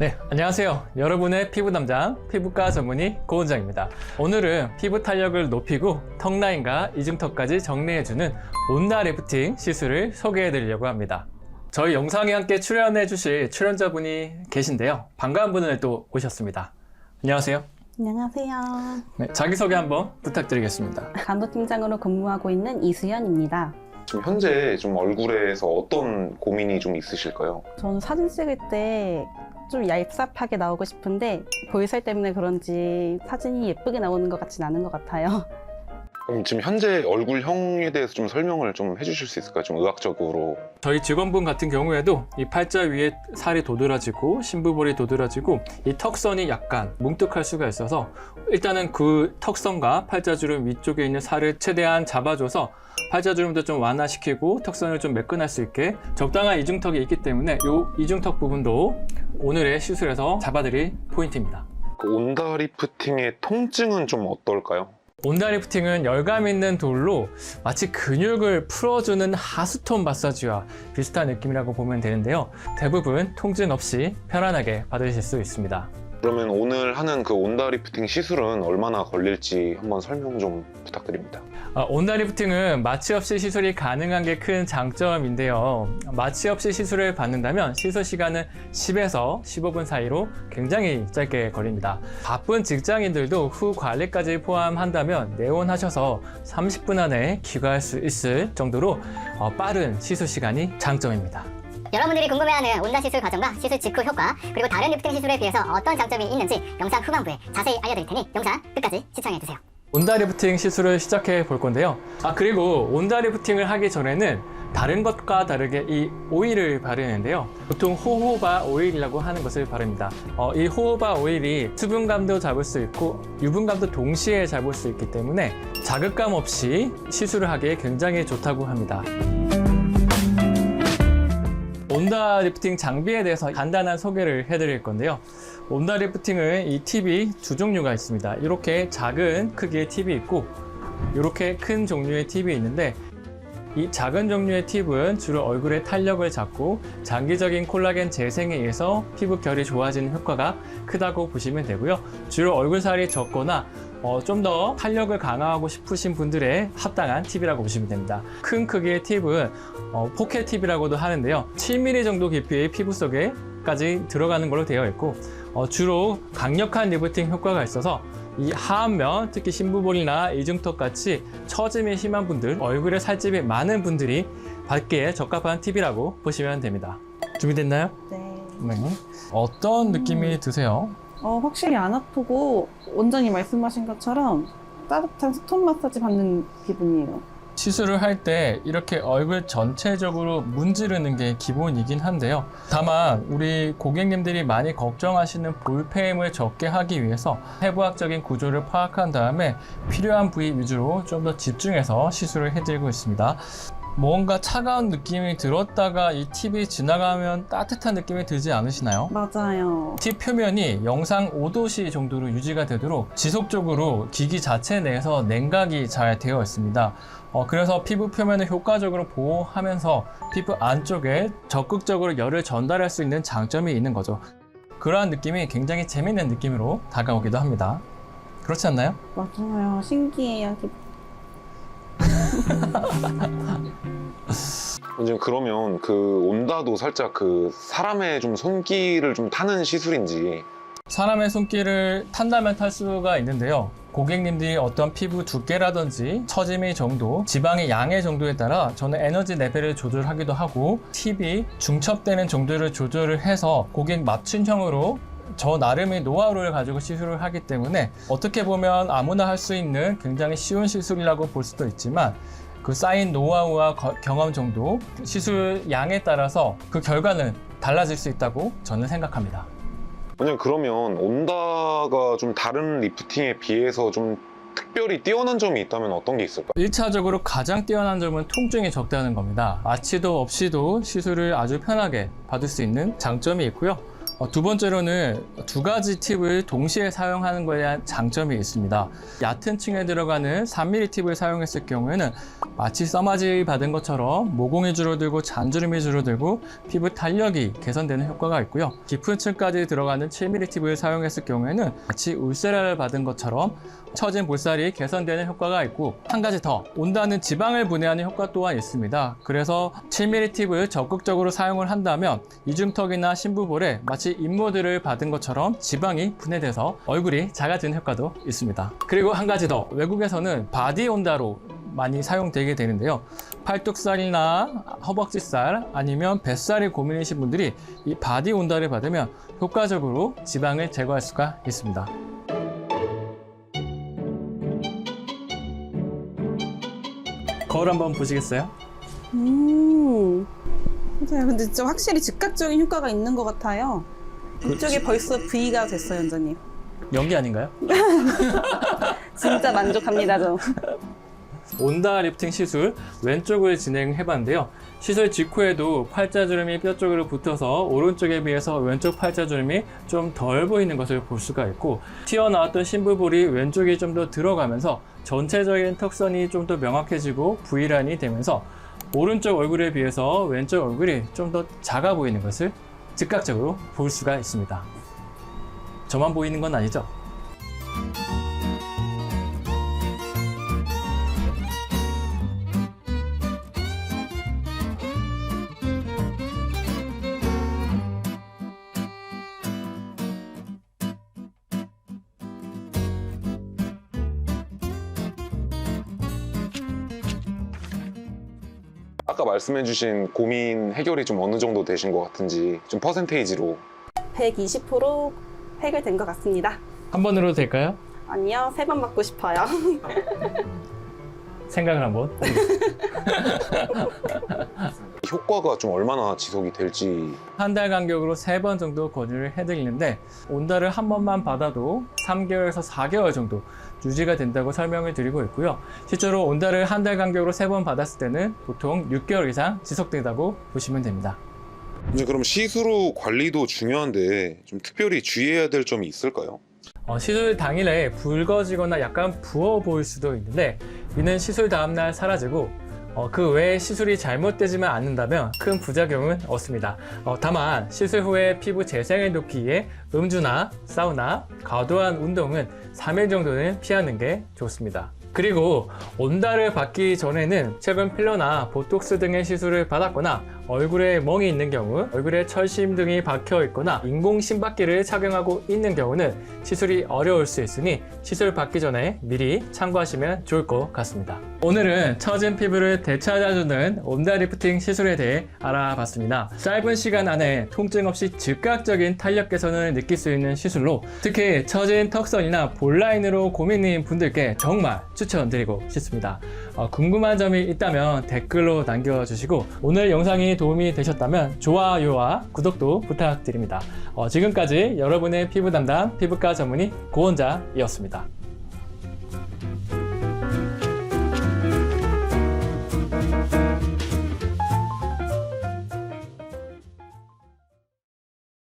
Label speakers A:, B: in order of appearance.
A: 네, 안녕하세요. 여러분의 피부 담당, 피부과 전문의 고은정입니다. 오늘은 피부 탄력을 높이고 턱 라인과 이중턱까지 정리해주는 온다 리프팅 시술을 소개해 드리려고 합니다. 저희 영상에 함께 출연해 주실 출연자분이 계신데요. 반가운 분을 또 오셨습니다. 안녕하세요.
B: 안녕하세요.
A: 네, 자기소개 한번 부탁드리겠습니다.
B: 간호팀장으로 근무하고 있는 이수연입니다.
C: 지금 현재 좀 얼굴에서 어떤 고민이 좀 있으실까요?
B: 저는 사진 찍을 때 좀 얄쌉하게 나오고 싶은데 보이살 때문에 그런지 사진이 예쁘게 나오는 것 같진 않은 것 같아요.
C: 그럼 지금 현재 얼굴형에 대해서 좀 설명을 좀 해주실 수 있을까요? 좀 의학적으로.
A: 저희 직원분 같은 경우에도 이 팔자 위에 살이 도드라지고 심부볼이 도드라지고 이 턱선이 약간 뭉툭할 수가 있어서 일단은 그 턱선과 팔자주름 위쪽에 있는 살을 최대한 잡아줘서 팔자주름도 좀 완화시키고 턱선을 좀 매끈할 수 있게 적당한 이중턱이 있기 때문에 이 이중턱 부분도 오늘의 시술에서 잡아드릴 포인트입니다.
C: 그 온다 리프팅의 통증은 좀 어떨까요?
A: 온다 리프팅은 열감 있는 돌로 마치 근육을 풀어주는 하수톤 마사지와 비슷한 느낌이라고 보면 되는데요. 대부분 통증 없이 편안하게 받으실 수 있습니다.
C: 그러면 오늘 하는 그 온다 리프팅 시술은 얼마나 걸릴지 한번 설명 좀 부탁드립니다.
A: 온다 리프팅은 마취 없이 시술이 가능한 게 큰 장점인데요. 마취 없이 시술을 받는다면 시술 시간은 10에서 15분 사이로 굉장히 짧게 걸립니다. 바쁜 직장인들도 후 관리까지 포함한다면 내원하셔서 30분 안에 귀가할 수 있을 정도로 빠른 시술 시간이 장점입니다.
D: 여러분들이 궁금해하는 온다 시술 과정과 시술 직후 효과, 그리고 다른 리프팅 시술에 비해서 어떤 장점이 있는지 영상 후반부에 자세히 알려드릴 테니 영상 끝까지 시청해주세요.
A: 온다 리프팅 시술을 시작해 볼 건데요. 그리고 온다 리프팅을 하기 전에는 다른 것과 다르게 이 오일을 바르는데요. 보통 호호바 오일이라고 하는 것을 바릅니다. 이 호호바 오일이 수분감도 잡을 수 있고 유분감도 동시에 잡을 수 있기 때문에 자극감 없이 시술을 하기에 굉장히 좋다고 합니다. 온다 리프팅 장비에 대해서 간단한 소개를 해드릴 건데요. 온다 리프팅은 이 팁이 두 종류가 있습니다. 이렇게 작은 크기의 팁이 있고 이렇게 큰 종류의 팁이 있는데 이 작은 종류의 팁은 주로 얼굴의 탄력을 잡고 장기적인 콜라겐 재생에 의해서 피부 결이 좋아지는 효과가 크다고 보시면 되고요. 주로 얼굴살이 적거나 좀 더 탄력을 강화하고 싶으신 분들의 합당한 팁이라고 보시면 됩니다. 큰 크기의 팁은 포켓 팁이라고도 하는데요. 7mm 정도 깊이의 피부 속에까지 들어가는 걸로 되어 있고 주로 강력한 리프팅 효과가 있어서 이 하안면, 특히 심부볼이나 이중턱 같이 처짐이 심한 분들, 얼굴에 살집이 많은 분들이 받기에 적합한 팁이라고 보시면 됩니다. 준비됐나요?
B: 네.
A: 네. 어떤 느낌이 드세요?
B: 확실히 안 아프고 원장님 말씀하신 것처럼 따뜻한 스톤 마사지 받는 기분이에요.
A: 시술을 할 때 이렇게 얼굴 전체적으로 문지르는 게 기본이긴 한데요. 다만 우리 고객님들이 많이 걱정하시는 볼페임을 적게 하기 위해서 해부학적인 구조를 파악한 다음에 필요한 부위 위주로 좀 더 집중해서 시술을 해드리고 있습니다. 뭔가 차가운 느낌이 들었다가 이 팁이 지나가면 따뜻한 느낌이 들지 않으시나요?
B: 맞아요.
A: 팁 표면이 영상 5도씨 정도로 유지가 되도록 지속적으로 기기 자체 내에서 냉각이 잘 되어 있습니다. 그래서 피부 표면을 효과적으로 보호하면서 피부 안쪽에 적극적으로 열을 전달할 수 있는 장점이 있는 거죠. 그러한 느낌이 굉장히 재밌는 느낌으로 다가오기도 합니다. 그렇지 않나요?
B: 맞아요. 신기해요.
C: 이제 그러면 그 온다도 살짝 그 사람의 좀 손길을 좀 타는 시술인지.
A: 사람의 손길을 탄다면 탈 수가 있는데요. 고객님들이 어떤 피부 두께라든지 처짐의 정도, 지방의 양의 정도에 따라 저는 에너지 레벨을 조절하기도 하고 팁이 중첩되는 정도를 조절을 해서 고객 맞춤형으로 저 나름의 노하우를 가지고 시술을 하기 때문에 어떻게 보면 아무나 할 수 있는 굉장히 쉬운 시술이라고 볼 수도 있지만 그 쌓인 노하우와 경험 정도, 시술 양에 따라서 그 결과는 달라질 수 있다고 저는 생각합니다.
C: 왜냐면 그러면 온다가 좀 다른 리프팅에 비해서 좀 특별히 뛰어난 점이 있다면 어떤 게 있을까요?
A: 1차적으로 가장 뛰어난 점은 통증이 적다는 겁니다. 마취도 없이도 시술을 아주 편하게 받을 수 있는 장점이 있고요. 두 번째로는 두 가지 팁을 동시에 사용하는 것에 대한 장점이 있습니다. 얕은 층에 들어가는 3mm 팁을 사용했을 경우에는 마치 써마지 받은 것처럼 모공이 줄어들고 잔주름이 줄어들고 피부 탄력이 개선되는 효과가 있고요. 깊은 층까지 들어가는 7mm 팁을 사용했을 경우에는 마치 울세라를 받은 것처럼 처진 볼살이 개선되는 효과가 있고, 한 가지 더, 온다는 지방을 분해하는 효과 또한 있습니다. 그래서 7mm 팁을 적극적으로 사용을 한다면 이중턱이나 심부볼에 마치 인모드를 받은 것처럼 지방이 분해돼서 얼굴이 작아지는 효과도 있습니다. 그리고 한 가지 더, 외국에서는 바디 온다로 많이 사용되게 되는데요. 팔뚝살이나 허벅지살 아니면 뱃살이 고민이신 분들이 이 바디 온다를 받으면 효과적으로 지방을 제거할 수가 있습니다. 거울 한번 보시겠어요?
B: 맞아요. 근데 진짜 확실히 즉각적인 효과가 있는 것 같아요. 이쪽에 벌써 V가 됐어요, 원장님.
A: 연기 아닌가요?
B: 진짜 만족합니다, 저.
A: 온다 리프팅 시술 왼쪽을 진행해봤는데요. 시술 직후에도 팔자주름이 뼈 쪽으로 붙어서 오른쪽에 비해서 왼쪽 팔자주름이 좀 덜 보이는 것을 볼 수가 있고, 튀어나왔던 심부볼이 왼쪽이 좀 더 들어가면서 전체적인 턱선이 좀 더 명확해지고 V라인이 되면서 오른쪽 얼굴에 비해서 왼쪽 얼굴이 좀 더 작아 보이는 것을 즉각적으로 볼 수가 있습니다. 저만 보이는 건 아니죠?
C: 아까 말씀해주신 고민 해결이 좀 어느 정도 되신 것 같은지 좀 퍼센테이지로.
B: 120% 해결된 것 같습니다.
A: 한 번으로 될까요?
B: 아니요, 3번 받고 싶어요.
A: 생각을 한번.
C: 효과가 좀 얼마나 지속이 될지.
A: 한 달 간격으로 3번 정도 권유를 해드리는데, 온다를 한 번만 받아도 3개월에서 4개월 정도 유지가 된다고 설명을 드리고 있고요. 실제로 온다를 한 달 간격으로 3번 받았을 때는 보통 6개월 이상 지속된다고 보시면 됩니다.
C: 이제 그럼 시술 후 관리도 중요한데 좀 특별히 주의해야 될 점이 있을까요?
A: 시술 당일에 붉어지거나 약간 부어 보일 수도 있는데, 이는 시술 다음날 사라지고 그 외에 시술이 잘못되지만 않는다면 큰 부작용은 없습니다. 다만 시술 후에 피부 재생을 돕기 위해 음주나 사우나, 과도한 운동은 3일 정도는 피하는 게 좋습니다. 그리고 온다를 받기 전에는 최근 필러나 보톡스 등의 시술을 받았거나 얼굴에 멍이 있는 경우, 얼굴에 철심 등이 박혀 있거나 인공 심박기를 착용하고 있는 경우는 시술이 어려울 수 있으니 시술 받기 전에 미리 참고하시면 좋을 것 같습니다. 오늘은 처진 피부를 되찾아주는 온다 리프팅 시술에 대해 알아봤습니다. 짧은 시간 안에 통증 없이 즉각적인 탄력 개선을 느낄 수 있는 시술로, 특히 처진 턱선이나 볼라인으로 고민인 분들께 정말 추천드리고 싶습니다. 궁금한 점이 있다면 댓글로 남겨주시고, 오늘 영상이 도움이 되셨다면 좋아요와 구독도 부탁드립니다. 지금까지 여러분의 피부 담당 피부과 전문의 고원자이었습니다.